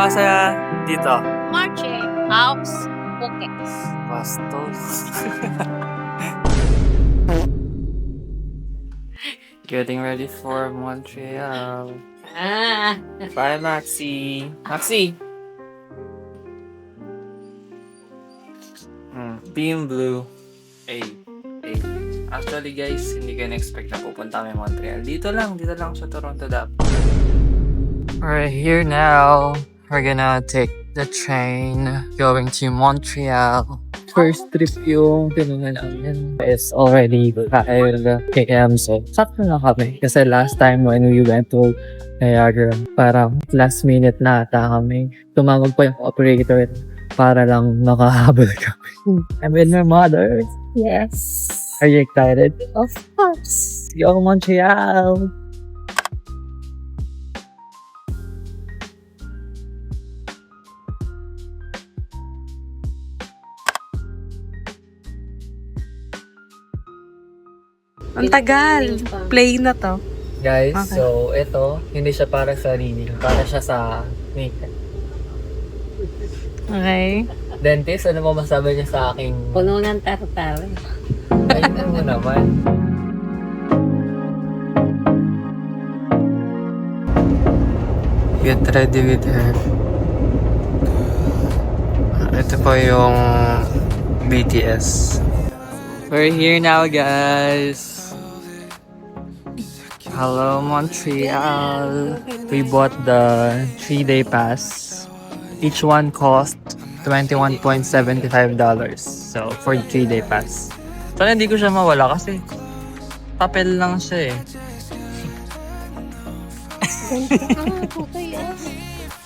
ba sa dito? Marche, House, Phuket. Bastos. Getting ready for Montreal. Bye, Maxi. Maxi! Team Blue. Hey. Actually guys, hindi ko na-expect na pupunta kami Montreal. Dito lang sa Toronto dapat. We're here now. We're gonna take the train going to Montreal. First trip yung pinunan namin. It's already 5 a.m. So, sakto na kami. Kasi last time when we went to Niagara, parang last minute na ata kami. Tumawag pa yung operator para lang makahabol kami. I'm with my mother. Yes. Are you excited? Of course. Go Montreal! Ang tagal. Play na to. Guys, Okay. so ito, hindi siya para sa Rini. Para siya sa makeup. Okay. Dentist, ano mo masabi niya sa aking... Puno ng tartar. Ayun mo naman. Get ready with her. Ito po yung BTS. We're here now, guys. Hello, Montreal. We bought the 3-day pass. Each one cost $21.75. So, for the 3-day pass. Sana hindi ko siya mawala kasi papel lang siya eh.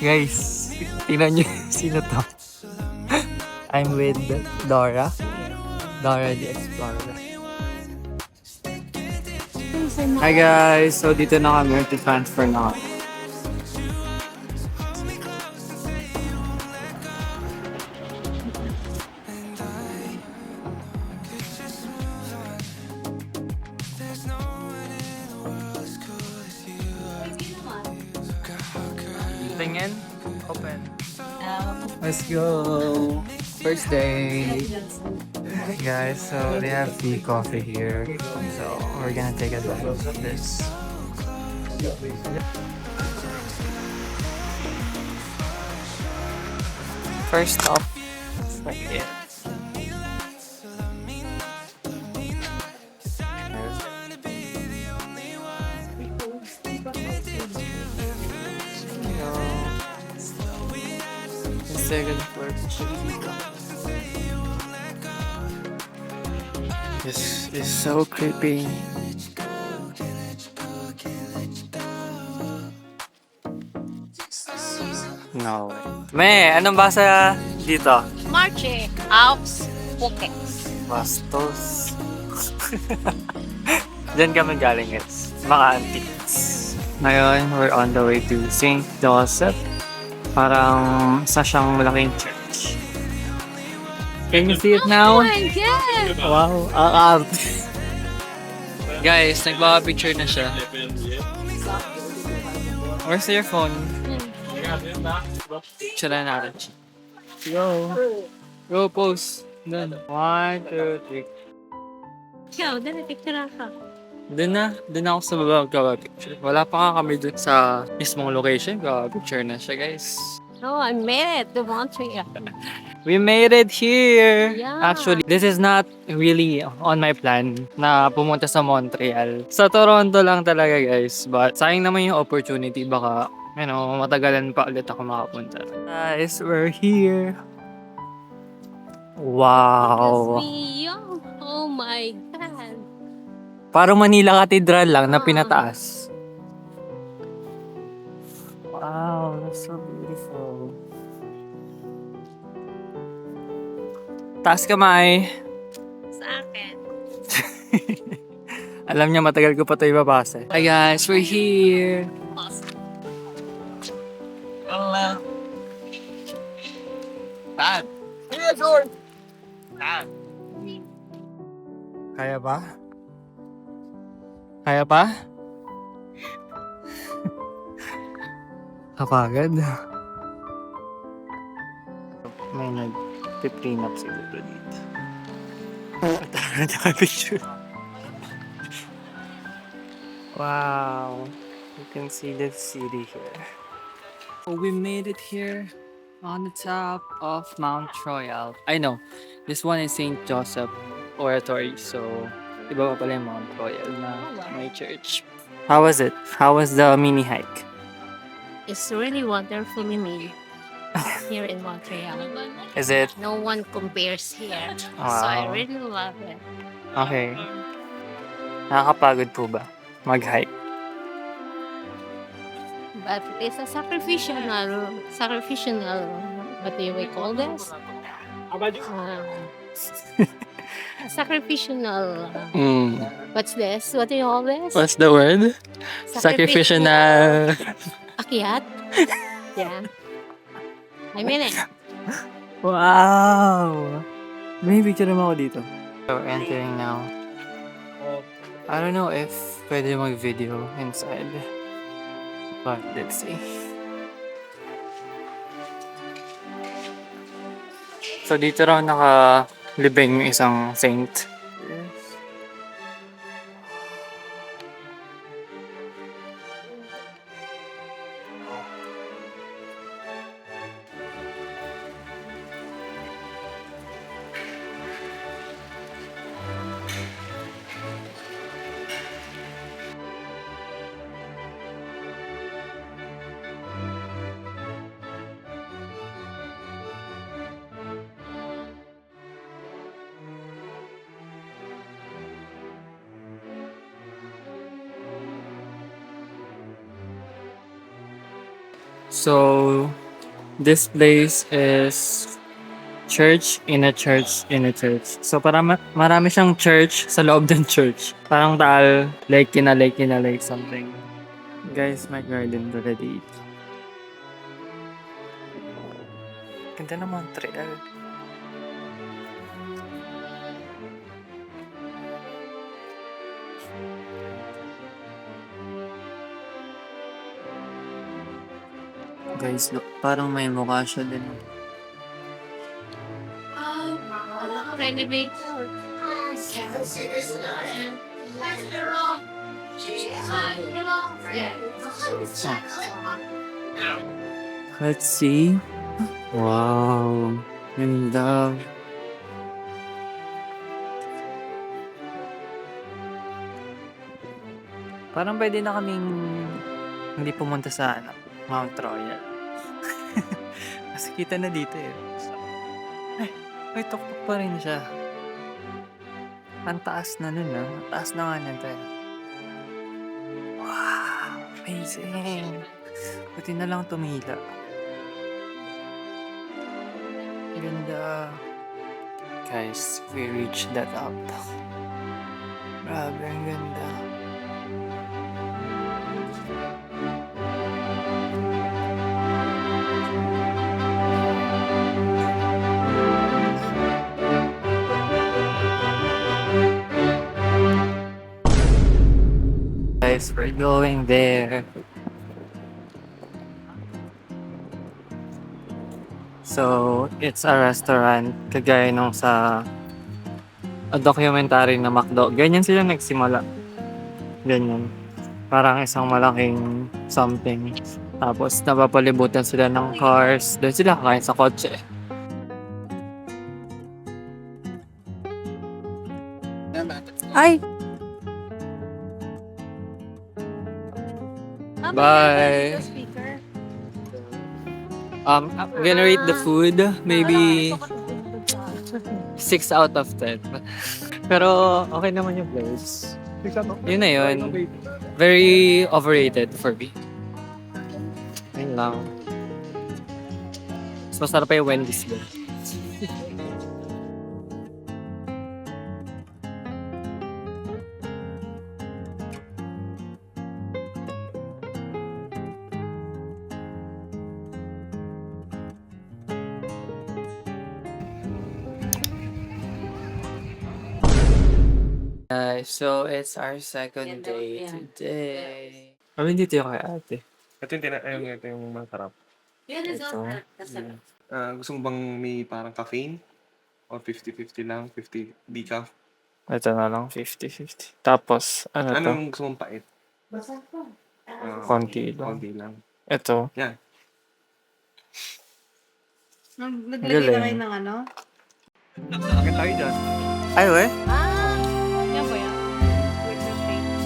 Guys, tingnan nyo sino to. I'm with Dora. Dora the Explorer. Hi guys! So dito na kami to transfer na kami. Tingin? Open. Let's go! First day! Guys, so they have free coffee here. So we're gonna take advantage of this. First stop, right here. Second floor. This is so creepy. No way. Me, anong basa dito? Marche, House, Phuket. Bastos. Diyan kami galing guys. Mga antiques. Ngayon, we're on the way to St. Joseph. Parang isa siyang malaking church. Can you see it now? Oh my God! Wow, ang art. Guys, nagpapicture na siya. Where's your phone? Picture na natin siya. Go. Go, pose. Done. 1, 2, 3. Ikaw, dali, picture ka. Doon ako sa baba magkaka-picture. Wala pa nga kami doon sa mismong location. Picture na siya, guys. Oh, I made it to Montreal. We made it here! Yeah. Actually, this is not really on my plan na pumunta sa Montreal. Sa Toronto lang talaga, guys. But sayang naman yung opportunity. Baka, matagalan pa ulit ako makapunta. Guys, we're here. Wow! Oh my God. Parang Manila Cathedral lang na pinataas. Wow, that's so beautiful. Taas kamay. Sa akin. Alam niya matagal ko pa ito ibabasa. Hi guys, we're here. Hello. Dad. Here, George. Dad. Kaya ba? Kaya pa? Kapagad. May nag-prenup siguro dito. Naka-picture. Wow. You can see the city here. Oh, we made it here on the top of Mount Royal. I know, this one is St. Joseph Oratory. So, iba pa pala yung Mount Royal na may church. How was it? How was the mini hike? It's really wonderfully made here in Montreal. Is it? No one compares here. So I Wow. really love it. Okay. Nakakapagod po ba mag-hike? But it's a sacrificial, what do we call this? Sacrificial, what's this? What do you call this? What's the word? Sacrificial na... Akyat? Yeah. I mean it. Wow! May picture naman ako dito. So, entering now. I don't know if pwede mag-video inside. But, let's see. So, dito raw nakalibing yung isang saint. So, this place is church in a church in a church. So, parang marami siyang church sa loob ng church. Parang taal, like in a lake something. Guys, may garden pala dito. Ganda ng Montreal. Guys, look, parang may mukha siya din. Renovate. Let's see. Wow. Ganda. Parang pwede na kaming hindi pumunta sa Mount Royal. Kasi kita na dito eh. Ay, tuktok pa rin siya. Ang taas na nun ah. Ang taas na nga natin. Wow! Amazing! Buti na lang tumila. Ganda. Guys, we reached that up. Grabe, ang ganda. Guys, we're going there. So, it's a restaurant kagaya nung sa a documentary na McDo. Ganyan sila nagsimula. Ganyan. Parang isang malaking something. Tapos, napapalibutan sila ng cars. Doon sila kakain sa kotse. Ay! Bye. I'm gonna rate the food maybe 6 out of 10. Pero okay naman yung place. Yun na yun. Very overrated for me. Yun lang. Mas masarap pa yung Wendy's doon. Guys, so it's our second day today. Kami dito yung kay ate. Ito yung masarap. Ito. Gusto mo bang may parang caffeine? O 50-50 lang? 50 decaf? Ito na lang, 50-50. Tapos, ano to? Anong gusto mong pait? Konti lang. Konti lang. Ito. Yan. Naglagay na kayo ng ano? Bakit tayo dyan? Ay, we? Ah, yan ba yan? With your face.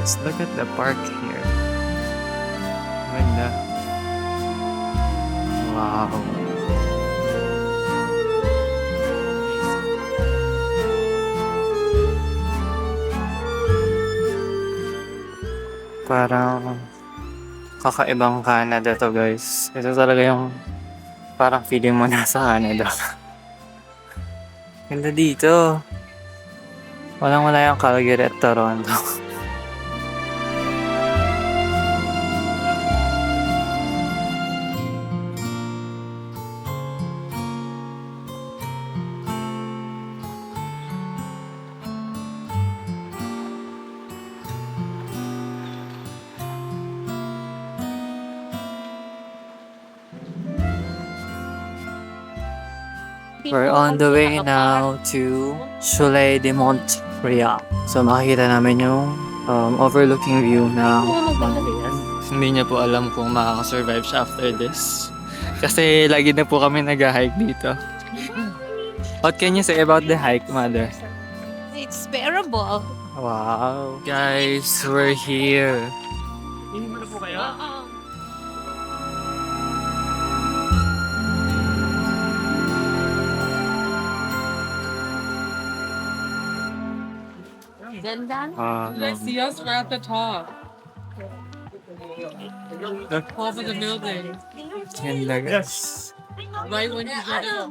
Let's look at the park here. Ganda. Wow. Parang kakaibang Canada to, guys. Ito talaga yung parang feeling mo nasa Canada. Ganda dito. Walang-wala yung Calgary at Toronto. We're on the way now to Cholet de Montréal. So makikita namin yung overlooking view ng Montreal. Hindi niya po alam kung makakasurvive siya after this. Kasi lagi na po kami nag-hike dito. What can you say about the hike, mother? It's bearable. Wow. Guys, we're here. Ganda. See us, we're at the top. Top of the building. Ganda, guys. Right when you get up.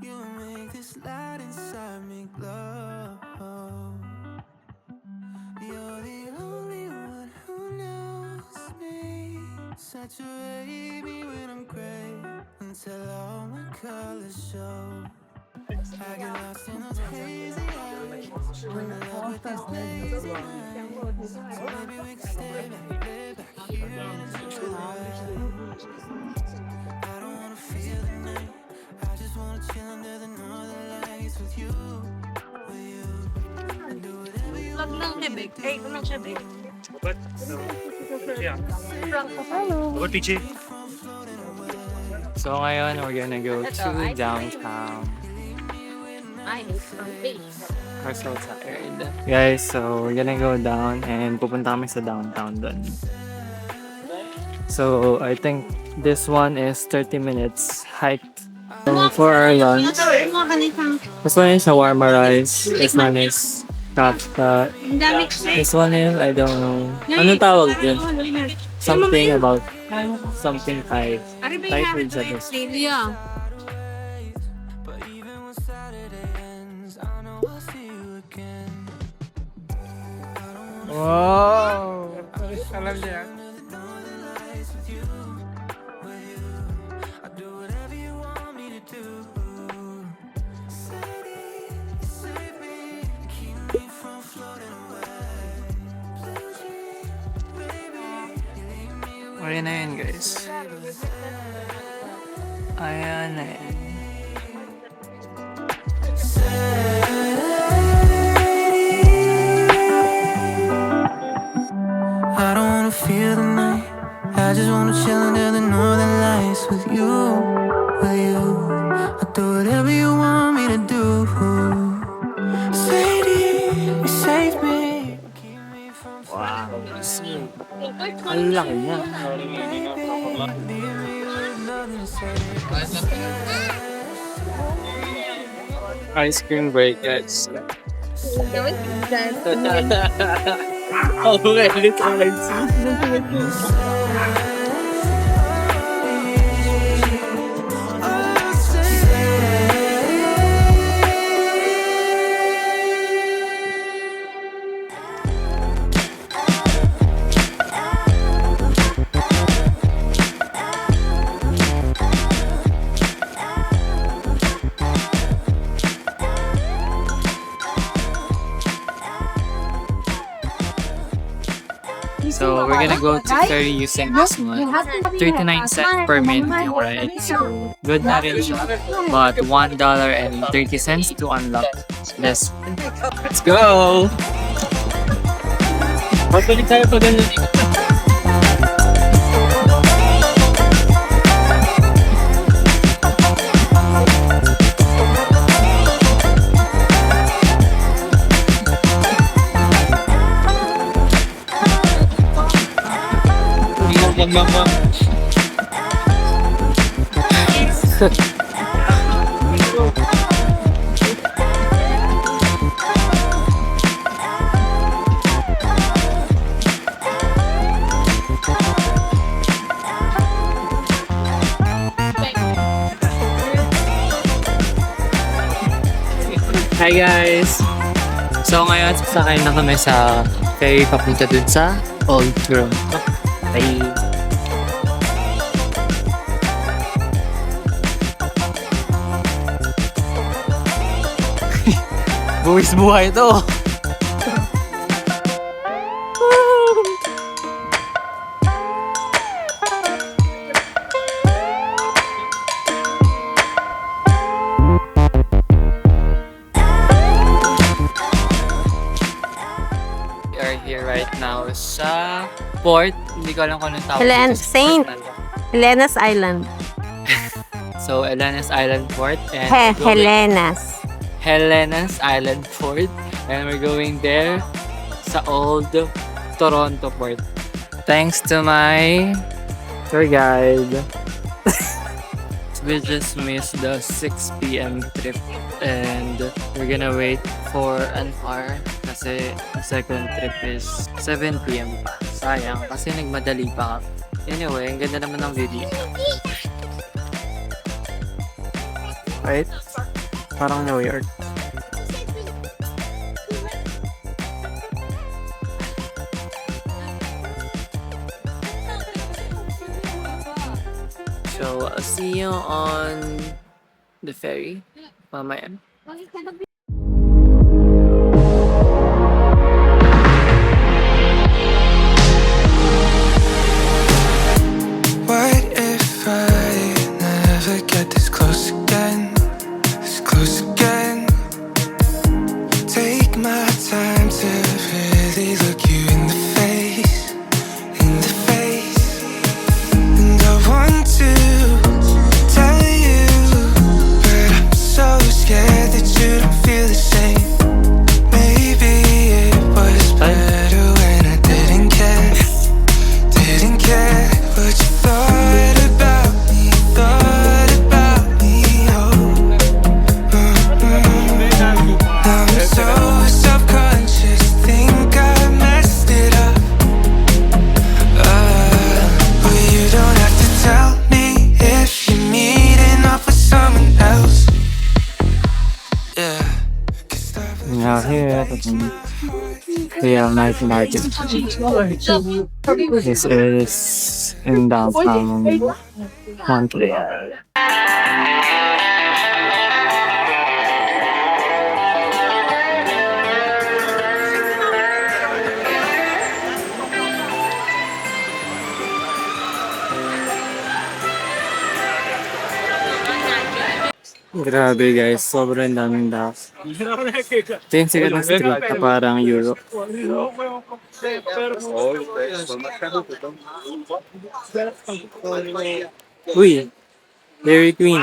You make this light inside me glow. You're the only one who knows me. Saturate me when I'm gray until all my colors show. I get lost in those hazy eyes when I love with these lazy eyes. So maybe we can stay back here in July. I don't wanna feel the night. I just wanna chill under the northern lights with you, with you. And do whatever you Vlog lang siya, Big. Ay, ko lang siya, Big. So ngayon, we're gonna go to downtown. Ay, it's from face. We're so tired. Guys, so we're gonna go down and pupunta kami sa downtown dun. So, I think this one is 30 minutes hike. So, for our lunch, this one is shawarma rice. This one is kafta. This one is, I don't know. Anong tawag din? Something about, something Thai. Thai food sa this. Yeah. But even when Saturday ends, I know I'll see you again. Wow! Alam niya. I'll do whatever you want me to do. Save me, keep me from floating away. Ayan na yun, guys. Ayan na yun. I don't wanna feel the night. I just wanna chill under the northern lights with you, with you. I'll do whatever you want me to do. Save me, keep me from Wow. Ang laki niya. Ice cream break, guys. Oh, okay, let's gonna go to ferry using this one. 39 cents per minute yung ride. So, good na rin siya. But $1.30 to unlock this. Let's go! Pagpalik tayo pag ganun. Hi guys! So ngayon, sasakay na kami sa ferry papunta dun sa Old Toronto. Bye! Buwis buhay to! We are here right now sa port. Hindi ko alam kung anong tawag. Helenas Island. So, Helenas Island Port. And Helenas Island Port. And we're going there sa Old Toronto Port. Thanks to my tour guide. We just missed the 6 p.m. trip and we're gonna wait for an hour kasi the second trip is 7 p.m. pa. Sayang kasi nagmadali pa kami. Anyway, ang ganda naman ng video. Right? Parang New York. So, I'll see you on the ferry. Mamaya. What if I never get this close again? This close again. Take my time to really look you in the face. In the face. And I want to tell you, but I'm so scared that you don't feel the same. Maybe it was better when I didn't care. Didn't care what you thought about me, oh. Now I'm so self-conscious, think I messed it up. Well, you don't have to tell me if you're meeting up with someone else. Yeah. 'Cause that was Yeah, here. Yeah, night market. This is in downtown Montreal. Grabe guys, sobrang daming daos. Ito yung sikat na street na parang Europe. Uy, Dairy Queen.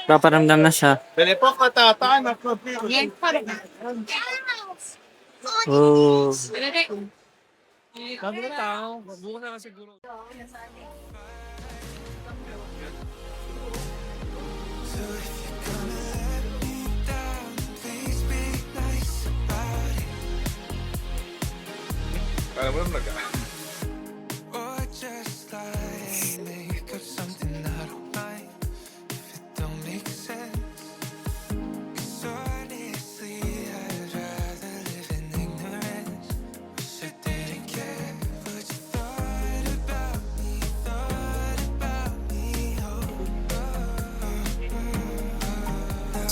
Paparamdam na siya. Oh. please be nice about it. Or just like make up something I don't mind if it don't make sense. 'Cause honestly, I'd rather live in ignorance. Wish I didn't care what you thought about me, oh.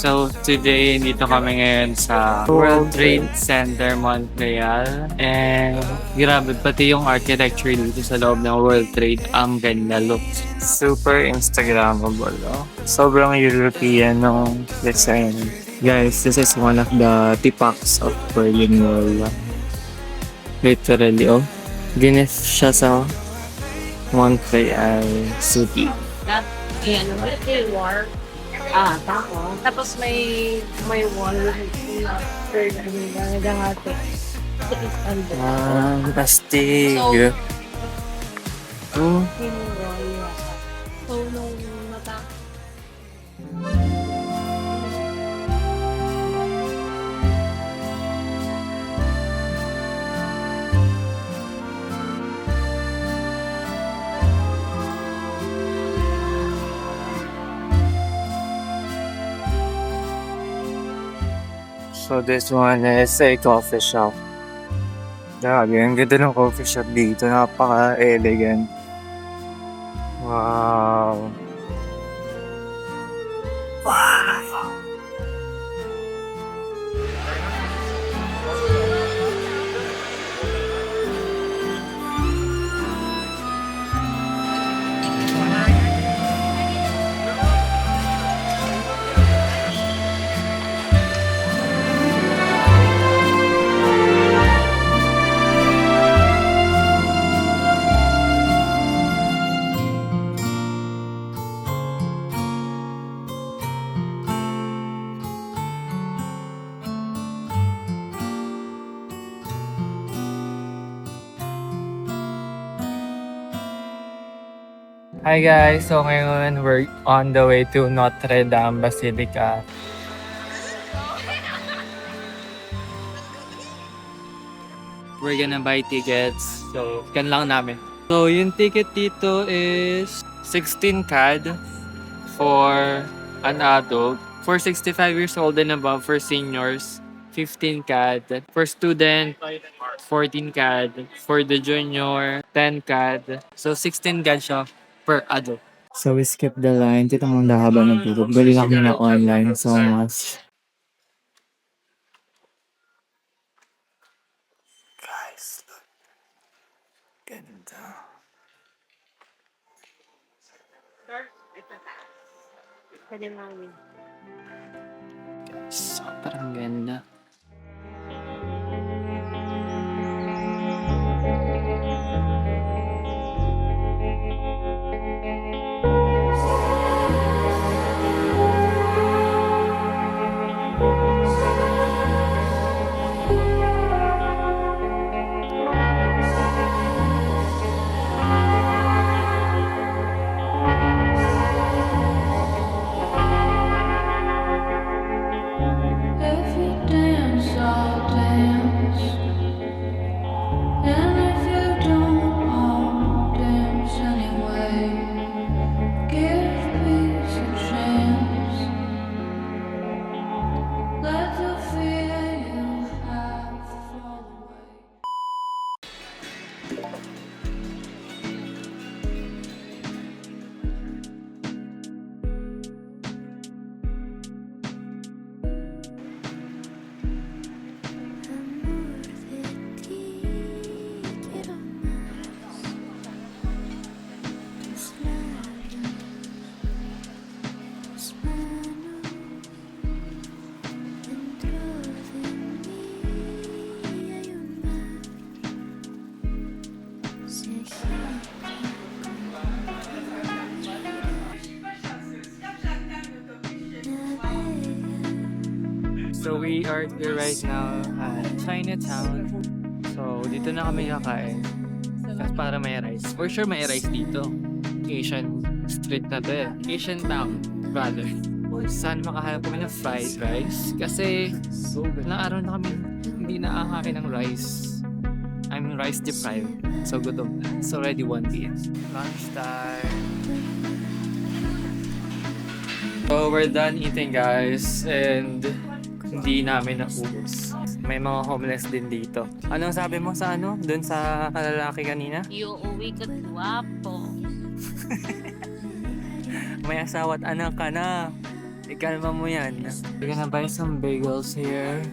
So, today, dito kami ngayon sa World Trade Center, Montreal. And, grabe, pati yung architecture dito sa loob ng World Trade, ang ganda look. Super Instagrammable, oh. Sobrang European ng design. Guys, this is one of the tipaks of Berlin Wall. Literally, oh. Ginis siya sa Montreal City. Tapos may wall third nagahati. Ah, pastig. Oh. So, nung mata. So this one is a coffee shop. Grabe, ang ganda ng coffee shop dito. Napaka-elegant. Wow. Wow. Hi guys! So ngayon, we're on the way to Notre Dame Basilica. We're gonna buy tickets. So, scan lang namin. So, yung ticket dito is 16 CAD for an adult. For 65 years old and above, for seniors, 15 CAD. For student, 14 CAD. For the junior, 10 CAD. So, 16 CAD siya per adult. So, we skip the line. Tito mong haba ng tulog. Bali lang na online. So much. Guys, look. Ganda. Pwede mami. Sobrang ganda. If you dance, I'll dance. And if you don't, I'll dance anyway. Give peace a chance. Let the fear you have fall away. So we are here right now at Chinatown. So dito na kami kakain. Kasi para may rice. For sure may rice dito. Asian street na to eh. Asian town, rather. Saan makahanap kami ng fried rice? Kasi ilang araw na kami hindi nakakain ng rice. I'm rice deprived. So gutom na. It's already 1 p.m. Lunchtime. So we're done eating guys and hindi namin naubos. May mga homeless din dito. Anong sabi mo sa ano? Doon sa lalaki kanina? Yung uwi ka guwapo. May asawa at anak ka na. Ikalma mo yan. We're gonna buy some bagels here.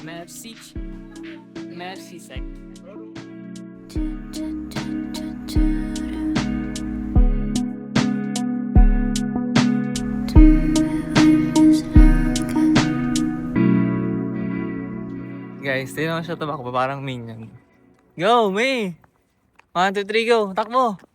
Merci. Merci, sec. Guys, tignan mo siya tumakbo, parang minion. Go, May! 1, 2, 3, go! Takbo!